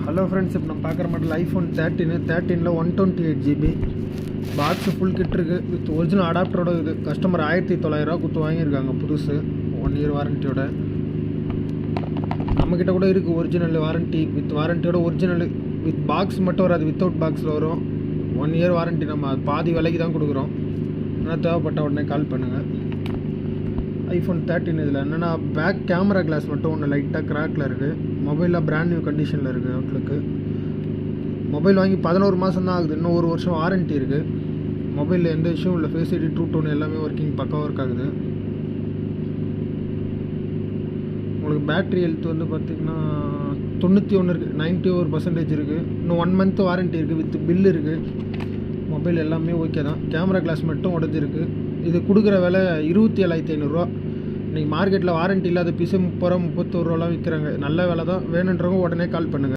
Hello friends, இப்போ நம்ம பார்க்குற model iPhone 13 128 GB box full kit இருக்குது. வித் ஒரிஜினல் அடாப்டரோட இது. கஸ்டமர் 1900 கொடுத்து வாங்கியிருக்காங்க புதுசு, 1 இயர் வாரண்ட்டியோட. நம்மக்கிட்ட கூட இருக்குது ஒரிஜினல் வாரண்ட்டியோட ஒரிஜினல் வித் பாக்ஸ் மட்டும் வராது, வித்தவுட் பாக்ஸில் வரும். 1 இயர் வாரண்ட்டி. நம்ம பாதி விலைக்கு தான் கொடுக்குறோம். ஆனால் தேவைப்பட்ட உடனே கால் பண்ணுங்கள். ஐஃபோன் 13 இதில் என்னென்னா பேக் கேமரா கிளாஸ் மட்டும் ஒன்று லைட்டாக கிராக்கில் இருக்குது. மொபைலில் பிராண்ட் நியூ கண்டிஷனில் இருக்குது. அவுட்லுக்கு மொபைல் வாங்கி 11 மாதம் தான் ஆகுது. இன்னும் 1 வருஷம் வாரண்ட்டி இருக்குது. மொபைலில் எந்த இஷ்யூவும் இல்லை. ஃபேஸ் ஐடி, ட்ரூ டோன் எல்லாமே ஒர்க்கிங் பக்காவாக ஒர்க் ஆகுது. உங்களுக்கு பேட்ரி ஹெல்த் வந்து பார்த்திங்கன்னா 91 இருக்குது, 91% இருக்குது. இன்னும் 1 மந்த் வாரண்ட்டி இருக்குது. வித் பில் இருக்குது. மொபைல் எல்லாமே ஓகே தான். கேமரா கிளாஸ் மட்டும் உடஞ்சிருக்கு. இது கொடுக்குற விலை 27,500 இன்றைக்கி மார்க்கெட்டில் வாரண்ட்டி இல்லாத பீஸு 30 ரூபா 31 ரூபாலாம் விற்கிறாங்க. நல்ல விலை தான். வேணுன்றவங்க உடனே கால் பண்ணுங்கள்.